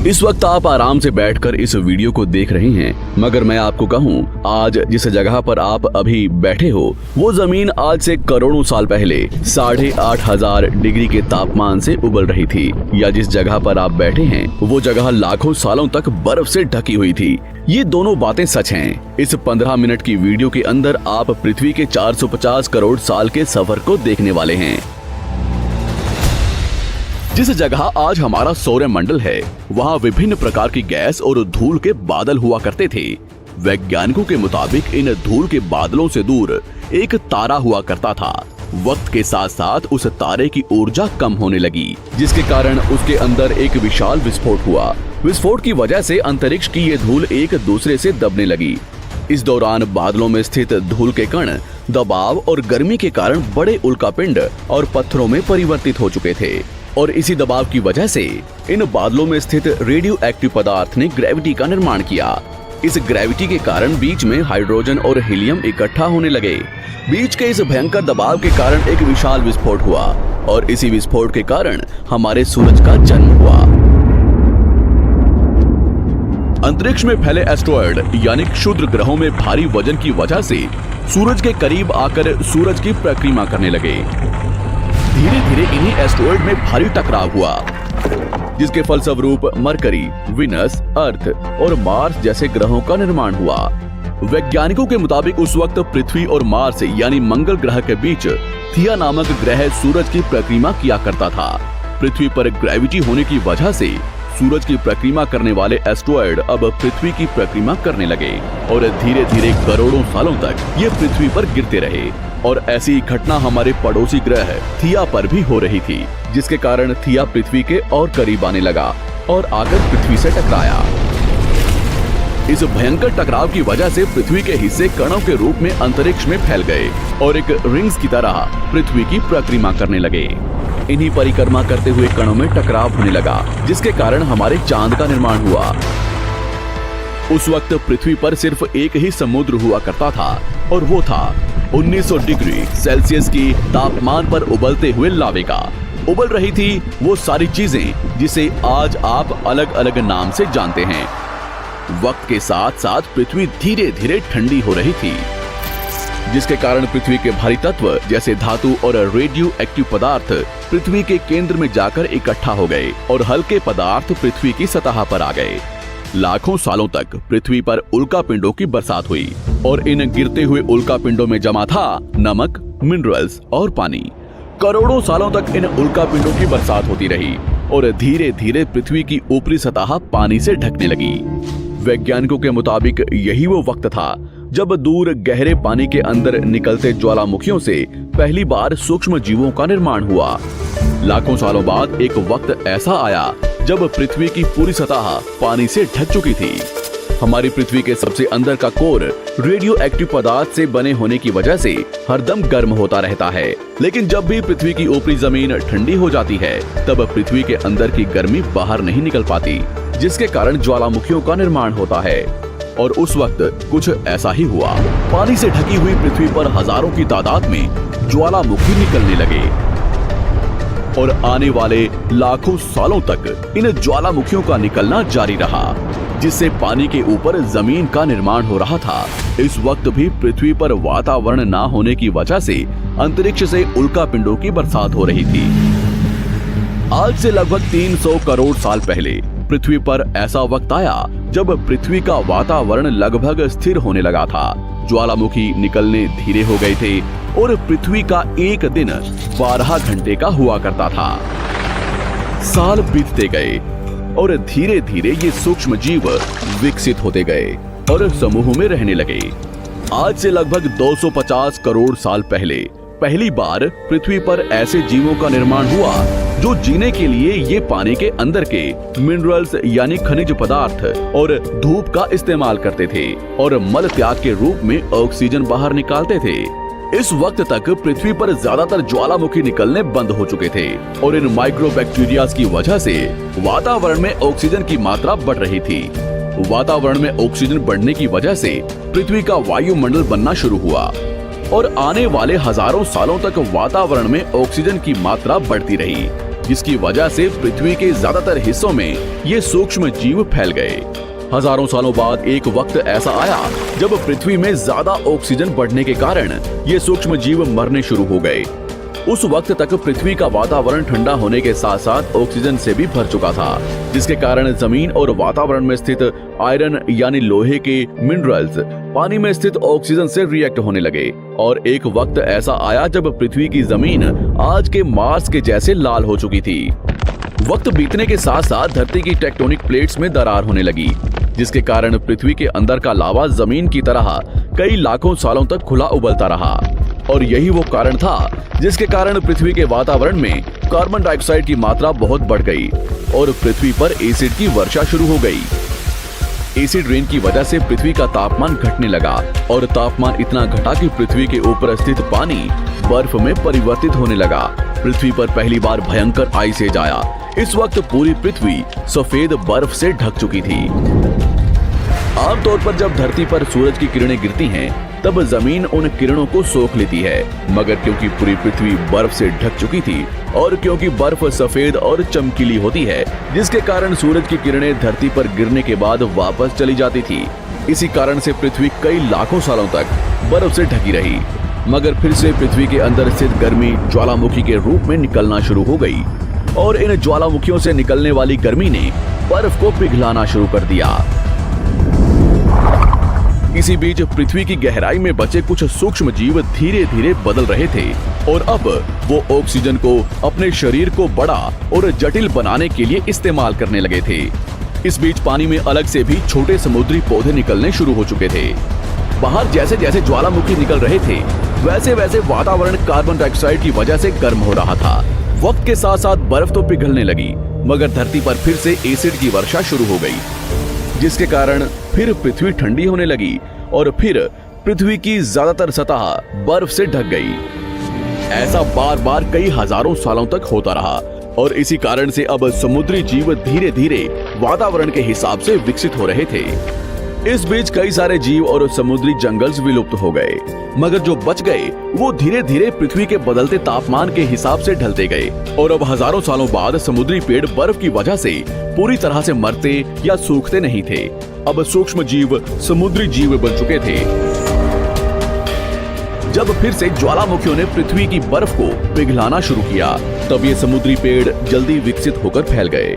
इस वक्त आप आराम से बैठकर इस वीडियो को देख रहे हैं, मगर मैं आपको कहूं, आज जिस जगह पर आप अभी बैठे हो वो जमीन आज से करोड़ों साल पहले 8,500 डिग्री के तापमान से उबल रही थी, या जिस जगह पर आप बैठे हैं वो जगह लाखों सालों तक बर्फ से ढकी हुई थी। ये दोनों बातें सच हैं। इस 15 मिनट की वीडियो के अंदर आप पृथ्वी के 450 करोड़ साल के सफर को देखने वाले हैं। जिस जगह आज हमारा सौरमंडल है, वहाँ विभिन्न प्रकार की गैस और धूल के बादल हुआ करते थे। वैज्ञानिकों के मुताबिक इन धूल के बादलों से दूर एक तारा हुआ करता था। वक्त के साथ साथ उस तारे की ऊर्जा कम होने लगी, जिसके कारण उसके अंदर एक विशाल विस्फोट हुआ। विस्फोट की वजह से अंतरिक्ष की ये धूल एक दूसरे से दबने लगी। इस दौरान बादलों में स्थित धूल के कण दबाव और गर्मी के कारण बड़े उल्कापिंड और पत्थरों में परिवर्तित हो चुके थे, और इसी दबाव की वजह से इन बादलों में स्थित रेडियो एक्टिव पदार्थ ने ग्रेविटी का निर्माण किया। इस ग्रेविटी के कारण बीच में हाइड्रोजन और हीलियम इकट्ठा होने लगे। बीच के इस भयंकर दबाव के कारण एक विशाल विस्फोट हुआ, और इसी विस्फोट के कारण हमारे सूरज का जन्म हुआ। अंतरिक्ष में फैले एस्ट्रॉयड यानी क्षुद्र ग्रहों में भारी वजन की वजह से सूरज के करीब आकर सूरज की परिक्रमा करने लगे। धीरे धीरे इन्हीं एस्ट्रॉयड में भारी टकराव हुआ, जिसके फलस्वरूप मरकरी, विनस, अर्थ और मार्स जैसे ग्रहों का निर्माण हुआ। वैज्ञानिकों के मुताबिक उस वक्त पृथ्वी और मार्स यानी मंगल ग्रह के बीच थिया नामक ग्रह सूरज की परिक्रमा किया करता था। पृथ्वी पर ग्रेविटी होने की वजह से सूरज की परिक्रमा करने वाले एस्ट्रॉयड अब पृथ्वी की परिक्रमा करने लगे, और धीरे धीरे करोड़ों सालों तक ये पृथ्वी पर गिरते रहे। और ऐसी घटना हमारे पड़ोसी ग्रह थिया पर भी हो रही थी, जिसके कारण थिया पृथ्वी के और करीब आने लगा और आकर पृथ्वी से टकराया। इस भयंकर टकराव की वजह से पृथ्वी के हिस्से कणों के रूप में अंतरिक्ष में फैल गए और एक रिंग्स की तरह पृथ्वी की परिक्रमा करने लगे। इन्हीं परिक्रमा करते हुए कणों में टकराव होने लगा, जिसके कारण हमारे चांद का निर्माण हुआ। उस वक्त पृथ्वी पर सिर्फ एक ही समुद्र हुआ करता था, और वो था 1900 डिग्री सेल्सियस की तापमान पर उबलते हुए लावे का। उबल रही थी वो सारी चीजें जिसे आज आप अलग अलग नाम से जानते हैं। वक्त के साथ साथ पृथ्वी धीरे धीरे ठंडी हो रही थी, जिसके कारण पृथ्वी के भारी तत्व जैसे धातु और रेडियो एक्टिव पदार्थ पृथ्वी के केंद्र में जाकर इकट्ठा हो गए, और हल्के पदार्थ पृथ्वी की सतह पर आ गए। लाखों सालों तक पृथ्वी पर उल्कापिंडों की बरसात हुई, और इन गिरते हुए उल्कापिंडों में जमा था नमक, मिनरल्स और पानी। करोड़ों सालों तक इन उल्कापिंडों की बरसात होती रही, और धीरे धीरे पृथ्वी की ऊपरी सतह पानी से ढकने लगी। वैज्ञानिकों के मुताबिक यही वो वक्त था जब दूर गहरे पानी के अंदर निकलते ज्वालामुखियों से पहली बार सूक्ष्म जीवों का निर्माण हुआ। लाखों सालों बाद एक वक्त ऐसा आया जब पृथ्वी की पूरी सतह पानी से ढक चुकी थी। हमारी पृथ्वी के सबसे अंदर का कोर रेडियो एक्टिव पदार्थ से बने होने की वजह से हरदम गर्म होता रहता है, लेकिन जब भी पृथ्वी की ऊपरी जमीन ठंडी हो जाती है, तब पृथ्वी के अंदर की गर्मी बाहर नहीं निकल पाती, जिसके कारण ज्वालामुखियों का निर्माण होता है। और उस वक्त कुछ ऐसा ही हुआ। पानी से ढकी हुई पृथ्वी पर हजारों की तादाद में ज्वालामुखी निकलने लगे, और आने वाले लाखों सालों तक इन ज्वालामुखियों का निकलना जारी रहा, जिससे पानी के ऊपर जमीन का निर्माण हो रहा था। इस वक्त भी पृथ्वी पर वातावरण ना होने की वजह से अंतरिक्ष से उल्कापिंडों की बरसात हो रही थी। आज से लगभग 300 करोड़ साल पहले पृथ्वी पर ऐसा वक्त आया जब पृथ्वी का वातावरण लगभग स्थिर होने लगा था। ज्वालामुखी निकलने धीरे हो गए थे, और पृथ्वी का एक दिन 12 घंटे का हुआ करता था। साल बीतते गए, और धीरे धीरे ये सूक्ष्म जीव विकसित होते गए और समूह में रहने लगे। आज से लगभग 250 करोड़ साल पहले पहली बार पृथ्वी पर ऐसे जीवों का निर्माण हुआ जो जीने के लिए ये पानी के अंदर के मिनरल्स यानी खनिज पदार्थ और धूप का इस्तेमाल करते थे, और मल त्याग के रूप में ऑक्सीजन बाहर निकालते थे। इस वक्त तक पृथ्वी पर ज्यादातर ज्वालामुखी निकलने बंद हो चुके थे, और इन माइक्रोबैक्टीरियाज की वजह से वातावरण में ऑक्सीजन की मात्रा बढ़ रही थी। वातावरण में ऑक्सीजन बढ़ने की वजह से पृथ्वी का वायुमंडल बनना शुरू हुआ, और आने वाले हजारों सालों तक वातावरण में ऑक्सीजन की मात्रा बढ़ती रही। जिसकी वजह से पृथ्वी के ज्यादातर हिस्सों में ये सूक्ष्म जीव फैल गए। हजारों सालों बाद एक वक्त ऐसा आया जब पृथ्वी में ज्यादा ऑक्सीजन बढ़ने के कारण ये सूक्ष्म जीव मरने शुरू हो गए। उस वक्त तक पृथ्वी का वातावरण ठंडा होने के साथ साथ ऑक्सीजन से भी भर चुका था, जिसके कारण जमीन और वातावरण में स्थित आयरन यानी लोहे के मिनरल्स पानी में स्थित ऑक्सीजन से रिएक्ट होने लगे। और एक वक्त ऐसा आया जब पृथ्वी की जमीन आज के मार्स के जैसे लाल हो चुकी थी। वक्त बीतने के साथ साथ धरती की टेक्टोनिक प्लेट्स में दरार होने लगी, जिसके कारण पृथ्वी के अंदर का लावा जमीन की तरह कई लाखों सालों तक खुला उबलता रहा। और यही वो कारण था जिसके कारण पृथ्वी के वातावरण में कार्बन डाइऑक्साइड की मात्रा बहुत बढ़ गई और पृथ्वी पर एसिड की वर्षा शुरू हो गई। एसिड रेन की वजह से पृथ्वी का तापमान घटने लगा और तापमान इतना घटा कि पृथ्वी के ऊपर स्थित पानी बर्फ में परिवर्तित होने लगा। पृथ्वी पर पहली बार भयंकर आइस एज आया। इस वक्त पूरी पृथ्वी सफेद बर्फ से ढक चुकी थी। आमतौर पर जब धरती पर सूरज की किरणें गिरती हैं, तब जमीन उन किरणों को सोख लेती है, मगर क्योंकि पूरी पृथ्वी बर्फ से ढक चुकी थी और क्योंकि बर्फ सफेद और चमकीली होती है, जिसके कारण सूरज की किरणें धरती पर गिरने के बाद वापस चली जाती थी। इसी कारण से पृथ्वी कई लाखों सालों तक बर्फ से ढकी रही, मगर फिर से पृथ्वी के अंदर स्थित गर्मी ज्वालामुखी के रूप में निकलना शुरू हो गई और इन ज्वालामुखियों से निकलने वाली गर्मी ने बर्फ को पिघलाना शुरू कर दिया। इसी बीच पृथ्वी की गहराई में बचे कुछ सूक्ष्म जीव धीरे धीरे बदल रहे थे और अब वो ऑक्सीजन को अपने शरीर को बड़ा और जटिल बनाने के लिए इस्तेमाल करने लगे थे। इस बीच पानी में अलग से भी छोटे समुद्री पौधे निकलने शुरू हो चुके थे। बाहर जैसे जैसे ज्वालामुखी निकल रहे थे, वैसे वैसे वातावरण कार्बन डाइऑक्साइड की वजह से गर्म हो रहा था। वक्त के साथ साथ बर्फ तो पिघलने लगी, मगर धरती पर फिर से एसिड की वर्षा शुरू हो गई, जिसके कारण फिर पृथ्वी ठंडी होने लगी और फिर पृथ्वी की ज्यादातर सतह बर्फ से ढक गई। ऐसा बार बार कई हजारों सालों तक होता रहा और इसी कारण से अब समुद्री जीव धीरे धीरे वातावरण के हिसाब से विकसित हो रहे थे। इस बीच कई सारे जीव और समुद्री जंगल्स विलुप्त हो गए, मगर जो बच गए वो धीरे धीरे पृथ्वी के बदलते तापमान के हिसाब से ढलते गए और अब हजारों सालों बाद समुद्री पेड़ बर्फ की वजह से पूरी तरह से मरते या सूखते नहीं थे। अब सूक्ष्म जीव समुद्री जीव बन चुके थे। जब फिर से ज्वालामुखियों ने पृथ्वी की बर्फ को पिघलाना शुरू किया, तब ये समुद्री पेड़ जल्दी विकसित होकर फैल गए।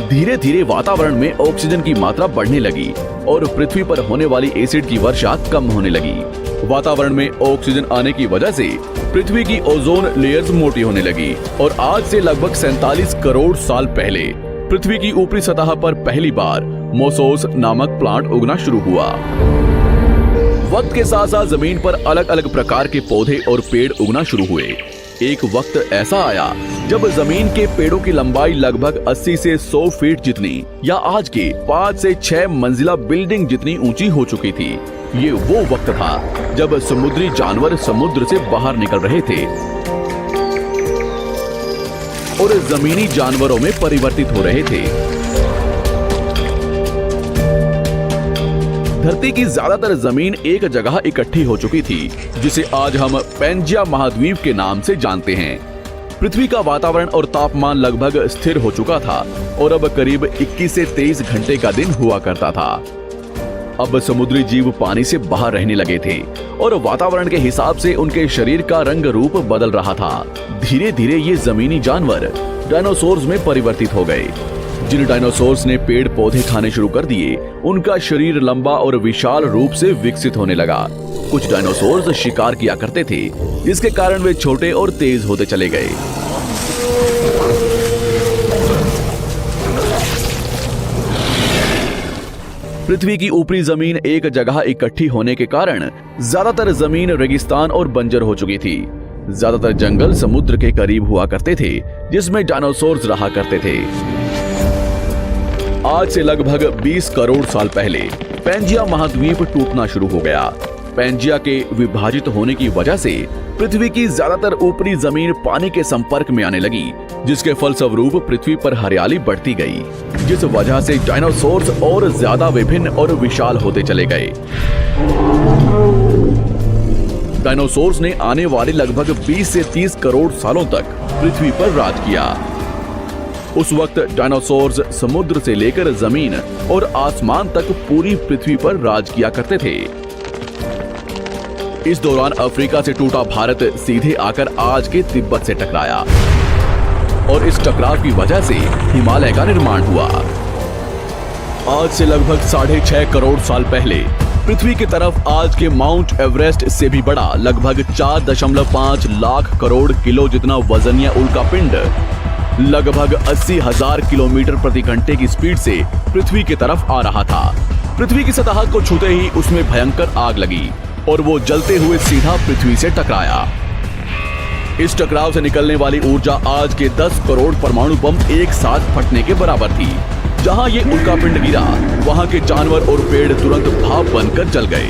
धीरे धीरे वातावरण में ऑक्सीजन की मात्रा बढ़ने लगी और पृथ्वी पर होने वाली एसिड की वर्षा कम होने लगी। वातावरण में ऑक्सीजन आने की वजह से पृथ्वी की ओजोन लेयर्स मोटी होने लगी और आज से लगभग 47 करोड़ साल पहले पृथ्वी की ऊपरी सतह पर पहली बार मोसोस नामक प्लांट उगना शुरू हुआ। वक्त के साथ साथ जमीन पर अलग अलग प्रकार के पौधे और पेड़ उगना शुरू हुए। एक वक्त ऐसा आया जब जमीन के पेड़ों की लंबाई लगभग 80 से 100 फीट जितनी या आज के 5 से 6 मंजिला बिल्डिंग जितनी ऊंची हो चुकी थी। ये वो वक्त था जब समुद्री जानवर समुद्र से बाहर निकल रहे थे और जमीनी जानवरों में परिवर्तित हो रहे थे। धरती की ज्यादातर जमीन एक जगह इकट्ठी हो चुकी थी, जिसे आज हम पैंजिया महाद्वीप के नाम से जानते हैं। पृथ्वी का वातावरण और तापमान लगभग स्थिर हो चुका था और अब करीब 21 से 23 घंटे का दिन हुआ करता था। अब समुद्री जीव पानी से बाहर रहने लगे थे और वातावरण के हिसाब से उनके शरीर का रंग रूप बदल रहा था। धीरे धीरे ये जमीनी जानवर डायनासोर्स में परिवर्तित हो गए। जिन डायनासोर्स ने पेड़ पौधे खाने शुरू कर दिए, उनका शरीर लंबा और विशाल रूप से विकसित होने लगा। कुछ डायनासोर्स शिकार किया करते थे, जिसके कारण वे छोटे और तेज होते चले गए। पृथ्वी की ऊपरी जमीन एक जगह इकट्ठी होने के कारण ज्यादातर जमीन रेगिस्तान और बंजर हो चुकी थी। ज्यादातर जंगल समुद्र के करीब हुआ करते थे, जिसमें डायनासोर्स रहा करते थे। आज से लगभग 20 करोड़ साल पहले पैंजिया महाद्वीप टूटना शुरू हो गया। पैंजिया के विभाजित होने की वजह से पृथ्वी की ज्यादातर ऊपरी जमीन पानी के संपर्क में आने लगी, जिसके फलस्वरूप पृथ्वी पर हरियाली बढ़ती गई, जिस वजह से डायनासोर्स और ज्यादा विभिन्न और विशाल होते चले गए। डायनासोर्स ने आने वाले लगभग 20 से 30 करोड़ सालों तक पृथ्वी पर राज किया। उस वक्त डायनासोर्स समुद्र से लेकर जमीन और आसमान तक पूरी पृथ्वी पर राज किया करते थे। इस दौरान अफ्रीका से टूटा भारत सीधे आकर आज के तिब्बत से टकराया और इस टकराव की वजह से हिमालय का निर्माण हुआ। आज से लगभग 6.5 करोड़ साल पहले पृथ्वी की तरफ आज के माउंट एवरेस्ट से भी बड़ा लगभग 4.5 लाख करोड़ किलो जितना वजनिया उल्कापिंड लगभग 80,000 किलोमीटर प्रति घंटे की स्पीड से पृथ्वी की तरफ आ रहा था। पृथ्वी की सतह को छूते ही उसमें भयंकर आग लगी और वो जलते हुए सीधा पृथ्वी से टकराया। इस टकराव से निकलने वाली ऊर्जा आज के 10 करोड़ परमाणु बम एक साथ फटने के बराबर थी। जहां ये उल्कापिंड गिरा, वहां के जानवर और पेड़ तुरंत भाप बनकर जल गए।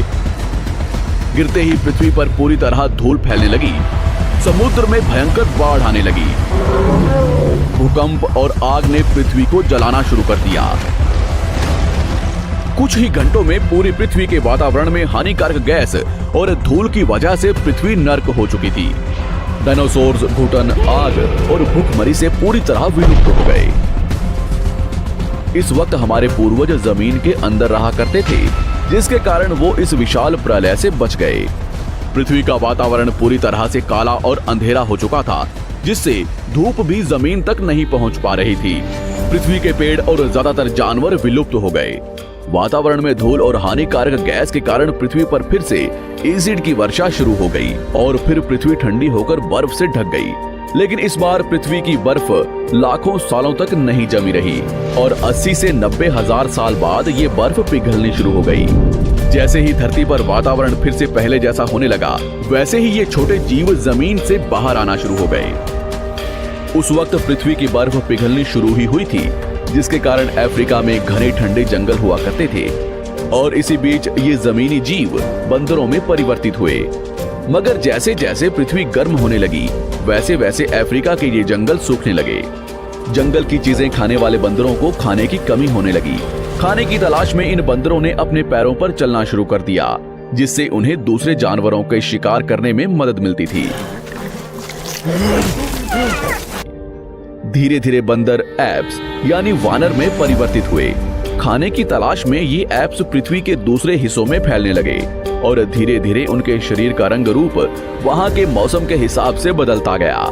गिरते ही पृथ्वी पर पूरी तरह धूल फैलने लगी। समुद्र में भयंकर बाढ़ आने लगी। भूकंप और आग ने पृथ्वी को जलाना शुरू कर दिया। कुछ ही घंटों में पूरी पृथ्वी के वातावरण में हानिकारक गैस और धूल की वजह से पृथ्वी नर्क हो चुकी थी। डायनासोर्स, घुटन, आग और भूखमरी से पूरी तरह विलुप्त हो गए। इस वक्त हमारे पूर्वज जमीन के अंदर रहा करते थे, जिसके कारण वो इस विशाल प्रलय से बच गए। पृथ्वी का वातावरण पूरी तरह से काला और अंधेरा हो चुका था, जिससे धूप भी जमीन तक नहीं पहुंच पा रही थी। पृथ्वी के पेड़ और ज्यादातर जानवर विलुप्त हो गए। वातावरण में धूल और हानिकारक गैस के कारण पृथ्वी पर फिर से एसिड की वर्षा शुरू हो गई और फिर पृथ्वी ठंडी होकर बर्फ से ढक गई। लेकिन इस बार पृथ्वी की बर्फ लाखों सालों तक नहीं जमी रही और 80 से 90 हजार साल बाद ये बर्फ पिघलनी शुरू हो गई। जैसे ही धरती पर वातावरण फिर से पहले जैसा होने लगा, वैसे ही ये छोटे जीव जमीन से बाहर आना शुरू हो गए। उस वक्त पृथ्वी की बर्फ पिघलनी शुरू ही हुई थी, जिसके कारण अफ्रीका में घने ठंडे जंगल हुआ करते थे और इसी बीच ये जमीनी जीव बंदरों में परिवर्तित हुए। मगर जैसे जैसे पृथ्वी गर्म होने लगी, वैसे वैसे अफ्रीका के ये जंगल सूखने लगे। जंगल की चीजें खाने वाले बंदरों को खाने की कमी होने लगी। खाने की तलाश में इन बंदरों ने अपने पैरों पर चलना शुरू कर दिया, जिससे उन्हें दूसरे जानवरों के शिकार करने में मदद मिलती थी। धीरे धीरे बंदर एप्स यानी वानर में परिवर्तित हुए। खाने की तलाश में ये एप्स पृथ्वी के दूसरे हिस्सों में फैलने लगे और धीरे धीरे उनके शरीर का रंग रूप वहां के मौसम के हिसाब से बदलता गया।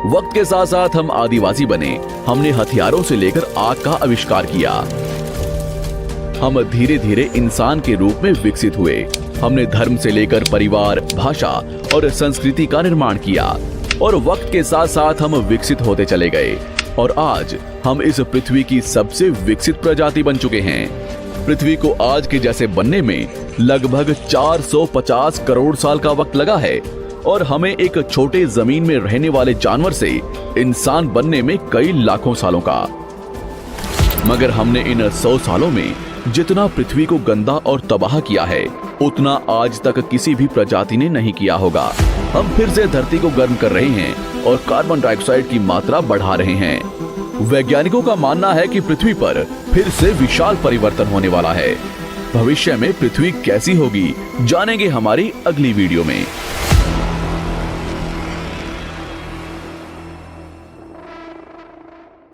वक्त के साथ साथ हम आदिवासी बने। हमने हथियारों से लेकर आग का आविष्कार किया। हम धीरे धीरे इंसान के रूप में विकसित हुए। हमने धर्म से लेकर परिवार, भाषा और संस्कृति का निर्माण किया और वक्त के साथ साथ हम विकसित होते चले गए और आज हम इस पृथ्वी की सबसे विकसित प्रजाति बन चुके हैं। पृथ्वी को आज के जैसे बनने में लगभग 450 करोड़ साल का वक्त लगा है और हमें एक छोटे जमीन में रहने वाले जानवर से इंसान बनने में कई लाखों सालों का। मगर हमने इन 100 सालों में जितना पृथ्वी को गंदा और तबाह किया है, उतना आज तक किसी भी प्रजाति ने नहीं किया होगा। हम फिर से धरती को गर्म कर रहे हैं और कार्बन डाइऑक्साइड की मात्रा बढ़ा रहे हैं। वैज्ञानिकों का मानना है कि पृथ्वी पर फिर से विशाल परिवर्तन होने वाला है। भविष्य में पृथ्वी कैसी होगी, जानेंगे हमारी अगली वीडियो में।